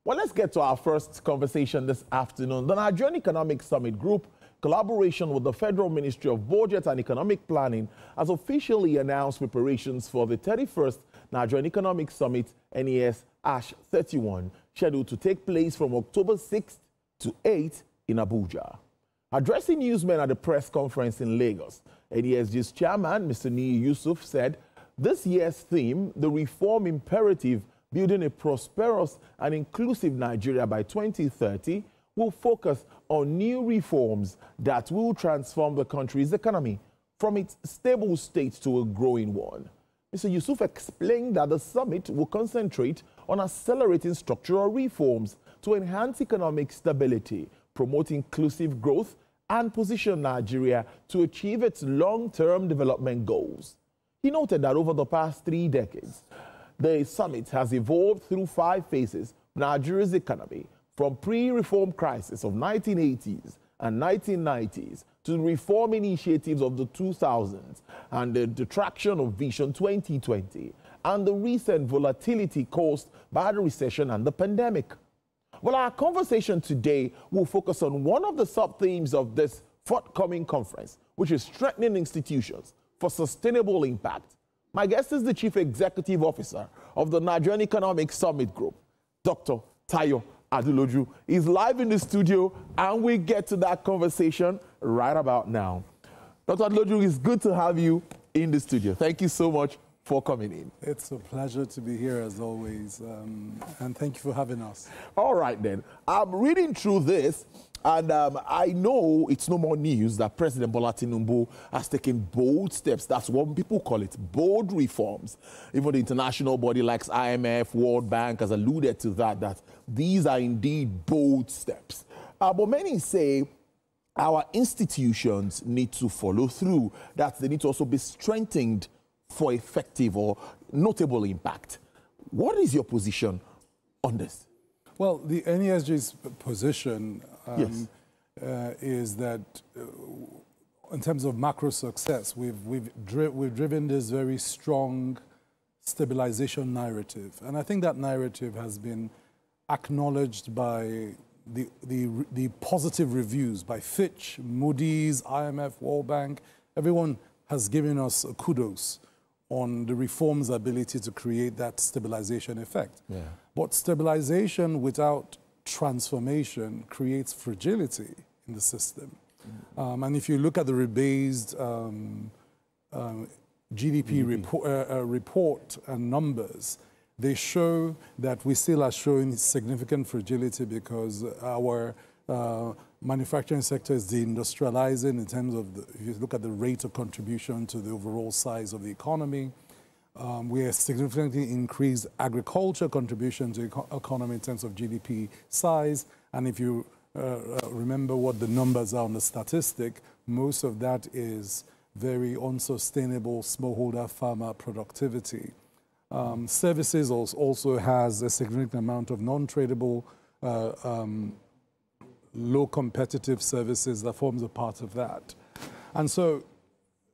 Well, let's get to our first conversation this afternoon. The Nigerian Economic Summit Group, collaboration with the Federal Ministry of Budget and Economic Planning, has officially announced preparations for the 31st Nigerian Economic Summit, NESG-31, scheduled to take place from October 6th to 8th in Abuja. Addressing newsmen at the press conference in Lagos, NESG's chairman, Mr. Niyi Yusuf, said this year's theme, the reform imperative, building a prosperous and inclusive Nigeria by 2030, will focus on new reforms that will transform the country's economy from its stable state to a growing one. Mr. Yusuf explained that the summit will concentrate on accelerating structural reforms to enhance economic stability, promote inclusive growth, and position Nigeria to achieve its long-term development goals. He noted that over the past 3 decades, the summit has evolved through 5 phases of Nigeria's economy, from pre-reform crisis of 1980s and 1990s to the reform initiatives of the 2000s and the traction of Vision 2020 and the recent volatility caused by the recession and the pandemic. Well, our conversation today will focus on one of the sub-themes of this forthcoming conference, which is strengthening institutions for sustainable impact. My guest is the Chief Executive Officer of the Nigerian Economic Summit Group, Dr. Tayo Adeloju. He's live in the studio, and we get to that conversation right about now. Dr. Adeloju, it's good to have you in the studio. Thank you so much for coming in. It's a pleasure to be here as always, and thank you for having us. All right then, I'm reading through this, and I know it's no more news that President Bola Tinubu has taken bold steps. That's what people call it, bold reforms. Even the international body like IMF, World Bank has alluded to that these are indeed bold steps. But many say our institutions need to follow through, that they need to also be strengthened for effective or notable impact. What is your position on this? Well, the NESG's position is that in terms of macro success, we've driven this very strong stabilization narrative. And I think that narrative has been acknowledged by the positive reviews by Fitch, Moody's, IMF, World Bank. Everyone has given us kudos on the reform's ability to create that stabilization effect. Yeah. But stabilization without transformation creates fragility in the system. And if you look at the rebased GDP report and numbers, they show that we still are showing significant fragility because our manufacturing sector is deindustrializing in terms of, if you look at the rate of contribution to the overall size of the economy. We have significantly increased agriculture contribution to the economy in terms of GDP size. And if you remember what the numbers are on the statistic, most of that is very unsustainable smallholder farmer productivity. Services also has a significant amount of non-tradable low competitive services that forms a part of that. And so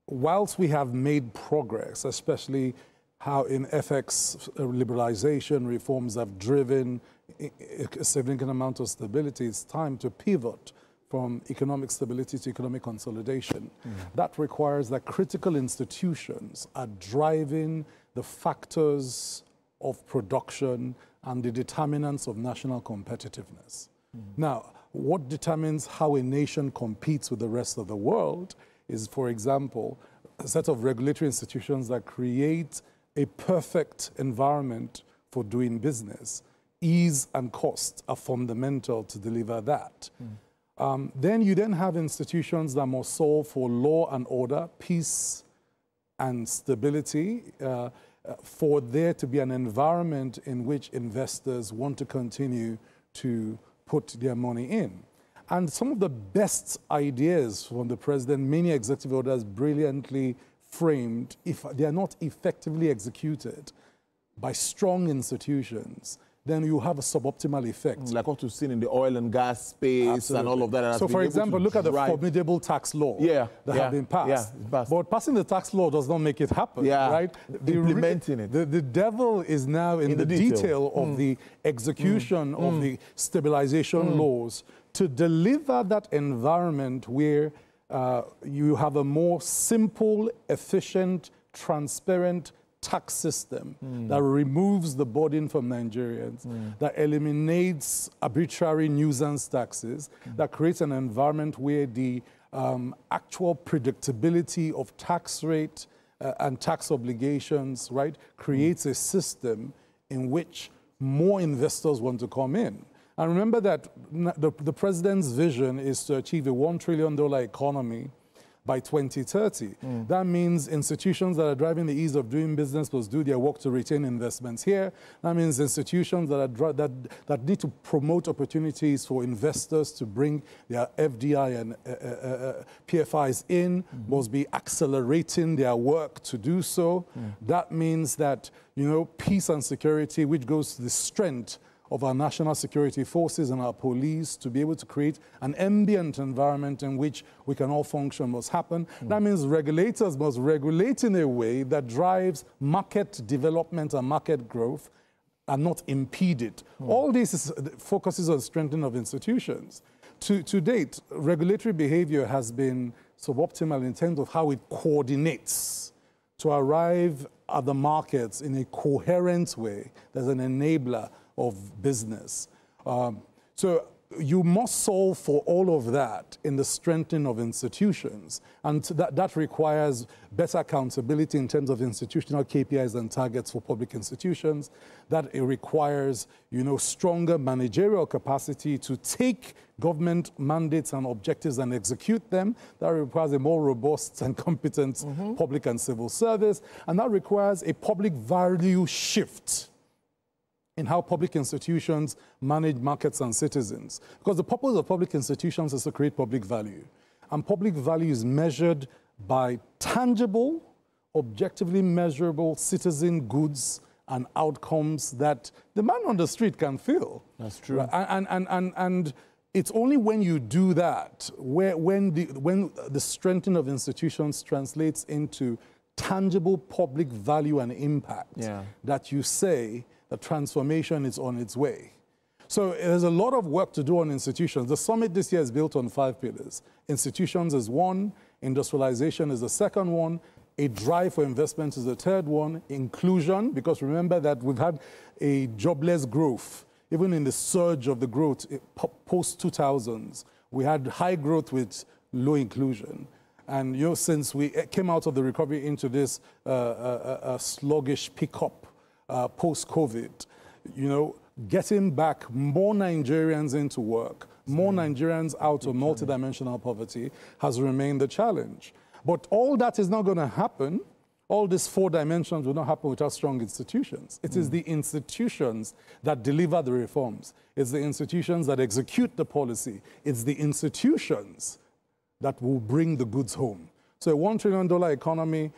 whilst we have made progress, especially how in FX liberalization reforms have driven a significant amount of stability, it's time to pivot from economic stability to economic consolidation. That requires that critical institutions are driving the factors of production and the determinants of national competitiveness. Now, what determines how a nation competes with the rest of the world is, for example, a set of regulatory institutions that create a perfect environment for doing business. Ease and cost are fundamental to deliver that. Then you have institutions that must solve for law and order, peace and stability, for there to be an environment in which investors want to continue to put their money in. And some of the best ideas from the president, many executive orders brilliantly framed, if they are not effectively executed by strong institutions, then you have a suboptimal effect. Like what we've seen in the oil and gas space. Absolutely. And all of that. So, for example, look at the formidable tax law that have been passed. But passing the tax law does not make it happen, right? Implementing it. The devil is now in the detail of the execution of the stabilization laws to deliver that environment where you have a more simple, efficient, transparent tax system that removes the burden from Nigerians, that eliminates arbitrary nuisance taxes, that creates an environment where the actual predictability of tax rate and tax obligations, right, creates a system in which more investors want to come in. And remember that the president's vision is to achieve a $1 trillion economy by 2030. That means institutions that are driving the ease of doing business must do their work to retain investments here. That means institutions that need to promote opportunities for investors to bring their FDI and PFIs in must be accelerating their work to do so. That means that, you know, peace and security, which goes to the strength of our national security forces and our police to be able to create an ambient environment in which we can all function must happen. That means regulators must regulate in a way that drives market development and market growth and not impede it. All this focuses on strengthening of institutions. To date, regulatory behavior has been suboptimal in terms of how it coordinates to arrive at the markets in a coherent way. There's an enabler of business. So you must solve for all of that in the strengthening of institutions. And that requires better accountability in terms of institutional KPIs and targets for public institutions. That it requires, you know, stronger managerial capacity to take government mandates and objectives and execute them. That requires a more robust and competent public and civil service. And that requires a public value shift in how public institutions manage markets and citizens. Because the purpose of public institutions is to create public value. And public value is measured by tangible, objectively measurable citizen goods and outcomes that the man on the street can feel. That's true. Right? And it's only when you do that, when the strengthening of institutions translates into tangible public value and impact, that you say the transformation is on its way. So there's a lot of work to do on institutions. The summit this year is built on 5 pillars. Institutions is one, industrialization is the second one, a drive for investment is the third one, inclusion, because remember that we've had a jobless growth. Even in the surge of the growth post-2000s, we had high growth with low inclusion. And you know, since we came out of the recovery into this sluggish pickup, post-COVID, you know, getting back more Nigerians into work, more Nigerians out of multidimensional poverty has remained the challenge. But all that is not going to happen. All these 4 dimensions will not happen without strong institutions. It is the institutions that deliver the reforms. It's the institutions that execute the policy. It's the institutions that will bring the goods home. So a $1 trillion economy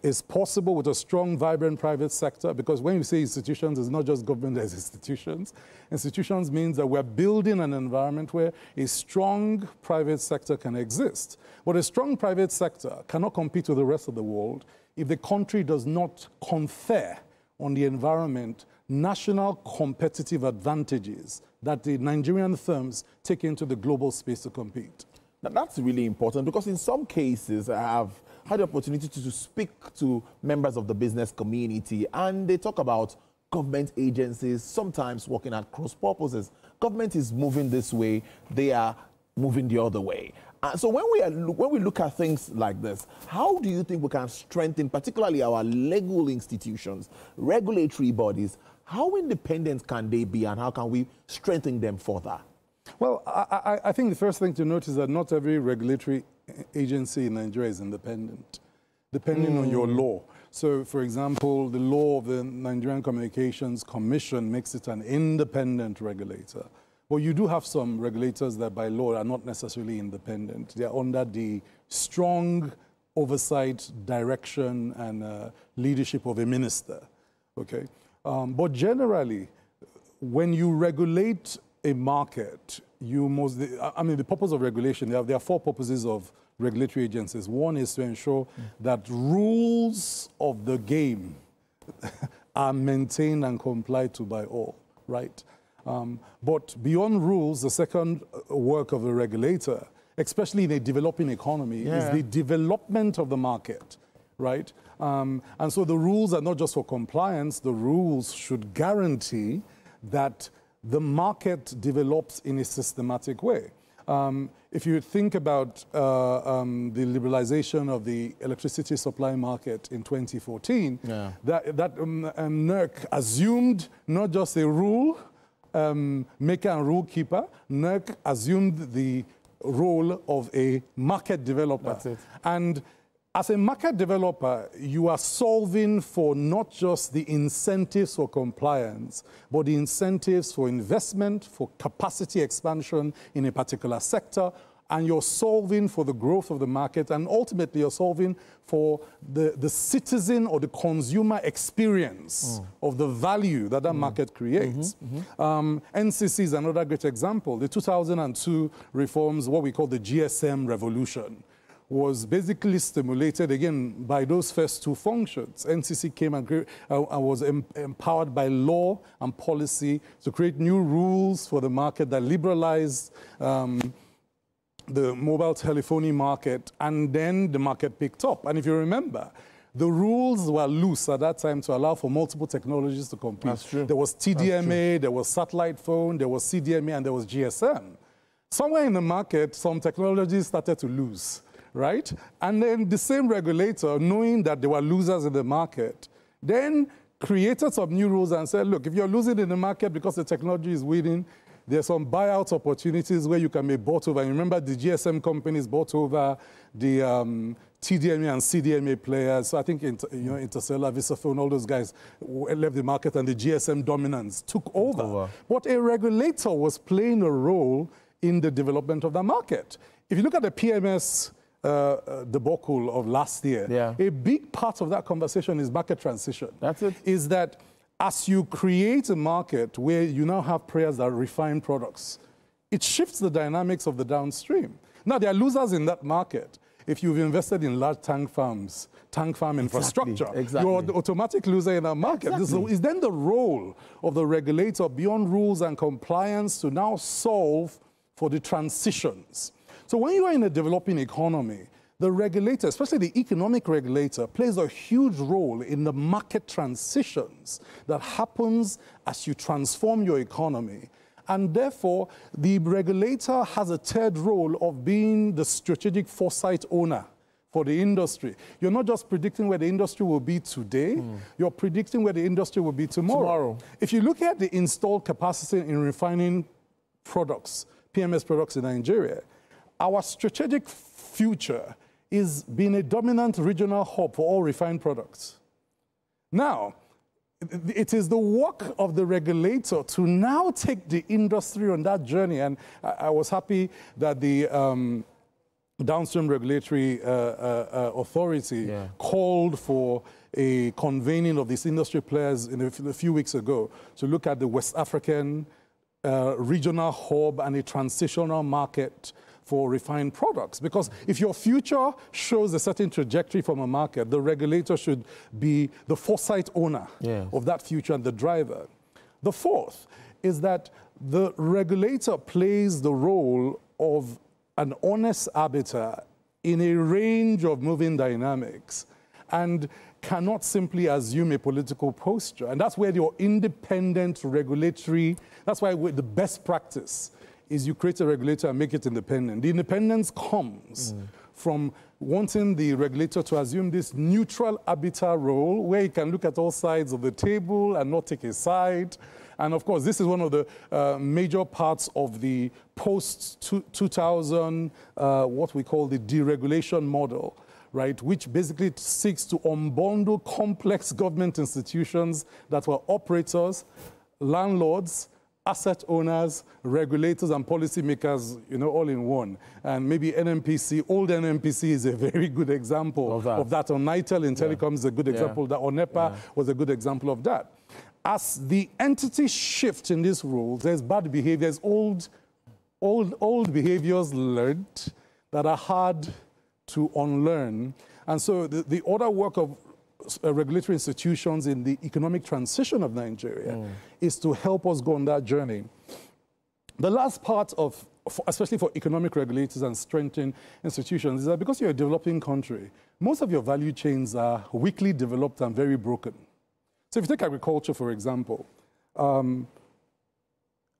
is possible with a strong, vibrant private sector, because when you say institutions, it's not just government as institutions. Institutions means that we're building an environment where a strong private sector can exist. But a strong private sector cannot compete with the rest of the world if the country does not confer on the environment national competitive advantages that the Nigerian firms take into the global space to compete. Now, that's really important, because in some cases I have had the opportunity to speak to members of the business community, and they talk about government agencies sometimes working at cross purposes. Government is moving this way, they are moving the other way. So when we look at things like this, how do you think we can strengthen particularly our legal institutions, regulatory bodies? How independent can they be, and how can we strengthen them further? Well, I think the first thing to note is that not every regulatory agency in Nigeria is independent, depending on your law. So, for example, the law of the Nigerian Communications Commission makes it an independent regulator. But you do have some regulators that by law are not necessarily independent. They are under the strong oversight, direction, and leadership of a minister, okay? But generally, when you regulate a market, you must, I mean, the purpose of regulation, there are four purposes of regulatory agencies. One is to ensure that rules of the game are maintained and complied to by all, right? But beyond rules, the second work of a regulator, especially in a developing economy, is the development of the market, right? And so the rules are not just for compliance, the rules should guarantee that the market develops in a systematic way. If you think about the liberalization of the electricity supply market in 2014, NERC assumed not just a rule maker and rule keeper, NERC assumed the role of a market developer. That's it. And as a market developer, you are solving for not just the incentives for compliance, but the incentives for investment, for capacity expansion in a particular sector, and you're solving for the growth of the market, and ultimately you're solving for the citizen or the consumer experience of the value that that market creates. NCC is another great example. The 2002 reforms, what we call the GSM revolution, was basically stimulated, again, by those first two functions. NCC came and was empowered by law and policy to create new rules for the market that liberalized the mobile telephony market, and then the market picked up. And if you remember, the rules were loose at that time to allow for multiple technologies to compete. That's true. There was TDMA, there was satellite phone, there was CDMA, and there was GSM. Somewhere in the market, some technologies started to lose, right? And then the same regulator, knowing that there were losers in the market, then created some new rules and said, look, if you're losing in the market because the technology is winning, there's some buyout opportunities where you can be bought over. And remember, the GSM companies bought over the TDMA and CDMA players. So I think Intercellular, Visafone, all those guys left the market, and the GSM dominance took over. But a regulator was playing a role in the development of the market. If you look at the PMS debacle of last year, a big part of that conversation is market transition. That's it. Is that as you create a market where you now have players that refine products, it shifts the dynamics of the downstream. Now, there are losers in that market. If you've invested in large tank farms, tank farm infrastructure, you're the automatic loser in that market. This is then the role of the regulator beyond rules and compliance to now solve for the transitions. So when you are in a developing economy, the regulator, especially the economic regulator, plays a huge role in the market transitions that happens as you transform your economy. And therefore, the regulator has a third role of being the strategic foresight owner for the industry. You're not just predicting where the industry will be today, you're predicting where the industry will be tomorrow. If you look at the installed capacity in refining products, PMS products in Nigeria, our strategic future is being a dominant regional hub for all refined products. Now, it is the work of the regulator to now take the industry on that journey. And I was happy that the downstream regulatory authority called for a convening of these industry players a few weeks ago to look at the West African regional hub and a transitional market for refined products. Because if your future shows a certain trajectory from a market, the regulator should be the foresight owner of that future and the driver. The fourth is that the regulator plays the role of an honest arbiter in a range of moving dynamics and cannot simply assume a political posture. And that's where your independent regulatory, that's why the best practice is you create a regulator and make it independent. The independence comes from wanting the regulator to assume this neutral arbiter role where he can look at all sides of the table and not take a side. And of course, this is one of the major parts of the post-2000, what we call the deregulation model, right, which basically seeks to unbundle complex government institutions that were operators, landlords, asset owners, regulators, and policymakers, all in one. And maybe NNPC, old NNPC is a very good example of that. Or Nitel in telecom is a good example of that. Or NEPA was a good example of that. as the entities shift in these rules, there's bad behavior, there's old behaviors learned that are hard to unlearn. And so the other work of regulatory institutions in the economic transition of Nigeria is to help us go on that journey. The last part of, especially for economic regulators and strengthening institutions, is that because you're a developing country, most of your value chains are weakly developed and very broken. So if you take agriculture, for example,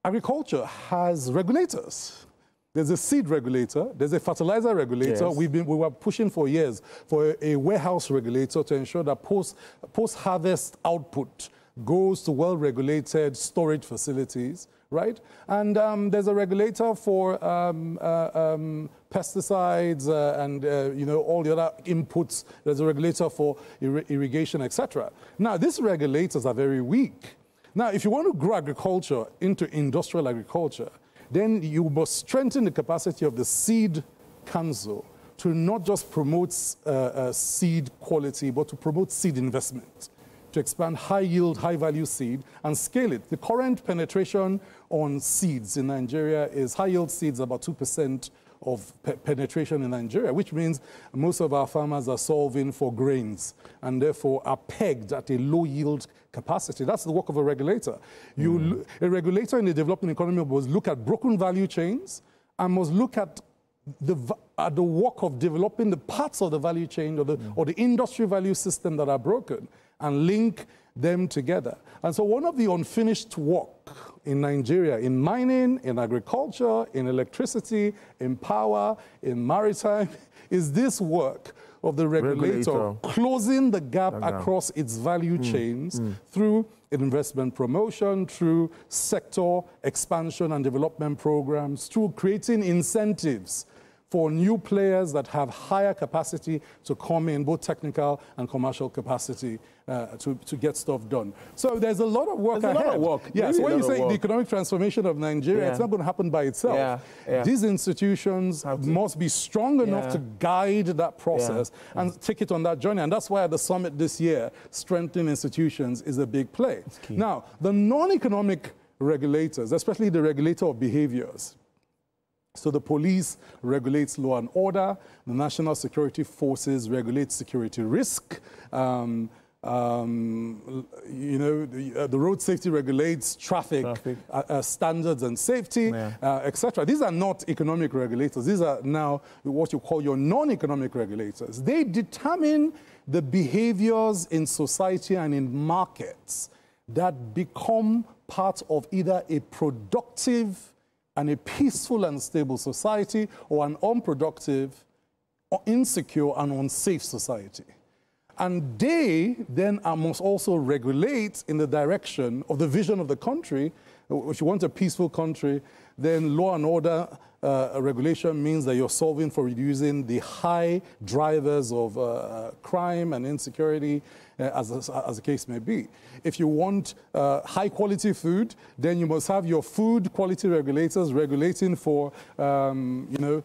agriculture has regulators. There's a seed regulator, there's a fertilizer regulator. Yes. We were pushing for years for a warehouse regulator to ensure that post-harvest output goes to well-regulated storage facilities, right? And there's a regulator for pesticides and you know, all the other inputs. There's a regulator for irrigation, etc. Now, these regulators are very weak. Now, if you want to grow agriculture into industrial agriculture, then you must strengthen the capacity of the seed council to not just promote seed quality, but to promote seed investment, to expand high-yield, high-value seed and scale it. The current penetration on seeds in Nigeria is high-yield seeds, about 2% of penetration in Nigeria, which means most of our farmers are solving for grains and therefore are pegged at a low-yield capacity. That's the work of a regulator. A regulator in the developing economy must look at broken value chains and must look at the work of developing the parts of the value chain or the industry value system that are broken and link them together. And so one of the unfinished work in Nigeria, in mining, in agriculture, in electricity, in power, in maritime, is this work of the regulator closing the gap across its value chains through investment promotion, through sector expansion and development programs, through creating incentives for new players that have higher capacity to come in, both technical and commercial capacity, to get stuff done. So there's a lot of work ahead. There's a lot of work. Yeah, so when you say the economic transformation of Nigeria, it's not going to happen by itself. These institutions must be strong enough to guide that process and take it on that journey. And that's why at the summit this year, strengthening institutions is a big play. Now, the non-economic regulators, especially the regulator of behaviors, so the police regulates law and order, the national security forces regulate security risk, you know, the road safety regulates traffic. Standards and safety, etc. These are not economic regulators. These are now what you call your non-economic regulators. They determine the behaviors in society and in markets that become part of either a productive and a peaceful and stable society or an unproductive, or insecure and unsafe society. And they then must also regulate in the direction of the vision of the country. If you want a peaceful country, then law and order regulation means that you're solving for reducing the high drivers of crime and insecurity, as the case may be. If you want high quality food, then you must have your food quality regulators regulating for, you know,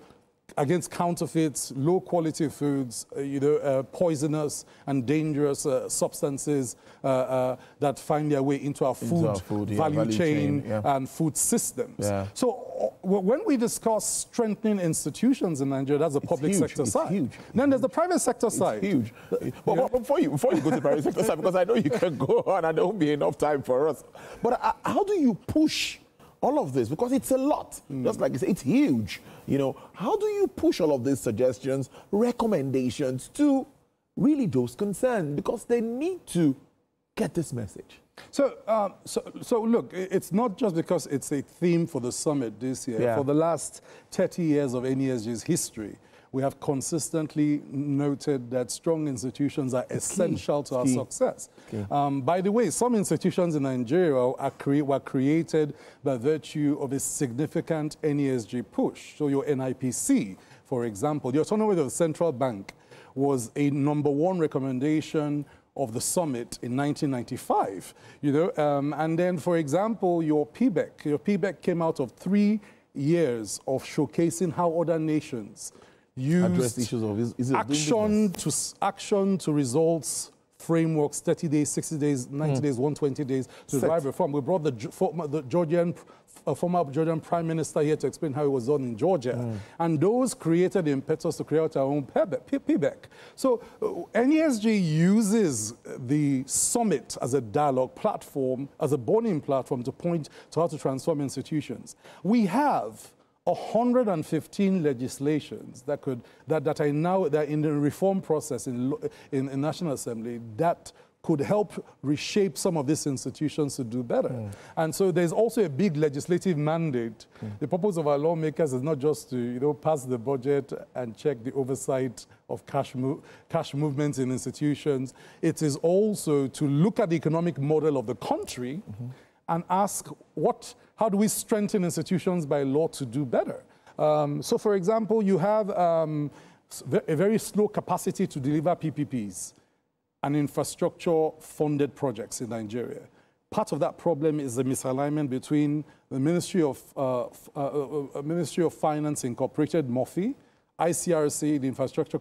against counterfeits, low quality foods, you know, poisonous and dangerous substances that find their way into our food, value chain and food systems. So when we discuss strengthening institutions in Nigeria, that's the public sector side. Huge. Then there's the private sector side. Huge. But before you go to the private sector side, because I know you can go on and there won't be enough time for us. But how do you push all of this? Because it's a lot. Just like you say, it's huge. You know, how do you push all of these suggestions, recommendations to really those concerned? Because they need to get this message. So look, it's not just because it's a theme for the summit this year. For the last 30 years of NESG's history, we have consistently noted that strong institutions are essential to our success. By the way, some institutions in Nigeria were created by virtue of a significant NESG push. So your NIPC, for example, the autonomy of the central bank was a #1 recommendation of the summit in 1995. You know, and then, for example, your PBEC came out of 3 years of showcasing how other nations used issues of action to results frameworks, 30 days, 60 days, 90 days, 120 days to drive reform. We brought the former Georgian Prime Minister here to explain how it was done in Georgia. And those created the impetus to create our own PBEC. So NESG uses the summit as a dialogue platform, as a burning platform to point to how to transform institutions. We have 115 legislations that are now in the reform process in National Assembly that could help reshape some of these institutions to do better. And so there's also a big legislative mandate. The purpose of our lawmakers is not just to pass the budget and check the oversight of cash movements in institutions. It is also to look at the economic model of the country and ask how do we strengthen institutions by law to do better? So for example, you have a very slow capacity to deliver PPPs and infrastructure-funded projects in Nigeria. Part of that problem is the misalignment between the Ministry of Finance Incorporated, MOFI, ICRC, the Infrastructure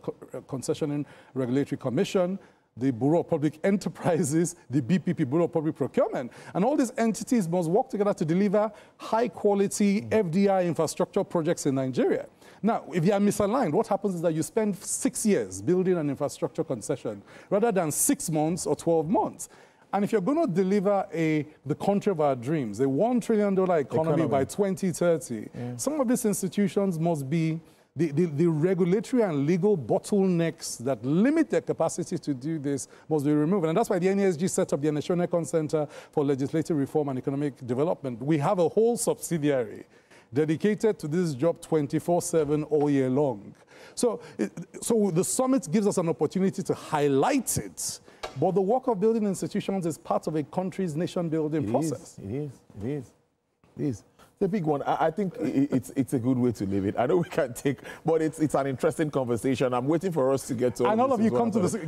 Concession and Regulatory Commission, the Bureau of Public Enterprises, the BPP, Bureau of Public Procurement. And all these entities must work together to deliver high-quality FDI infrastructure projects in Nigeria. Now, if you are misaligned, what happens is that you spend 6 years building an infrastructure concession rather than 6 months or 12 months. And if you're going to deliver the country of our dreams, a $1 trillion economy by 2030, some of these institutions must be the regulatory and legal bottlenecks that limit their capacity to do this must be removed. And that's why the NESG set up the National Center for Legislative Reform and Economic Development. We have a whole subsidiary dedicated to this job 24/7 all year long. So the summit gives us an opportunity to highlight it, but the work of building institutions is part of a country's nation-building process. It is. It's a big one. I think it's a good way to leave it. I know we can't take, but it's an interesting conversation. I'm waiting for us to get to. And all of you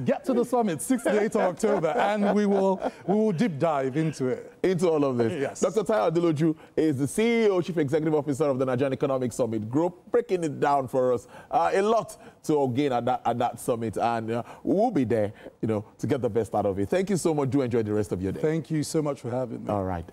get to the summit 6th to 8th of October, and we will deep dive into it. Into all of this. Yes. Dr. Tayo Adeloju is the CEO, Chief Executive Officer of the Nigerian Economic Summit Group, breaking it down for us. A lot to gain at that summit, and we'll be there, to get the best out of it. Thank you so much. Do enjoy the rest of your day. Thank you so much for having me. All right.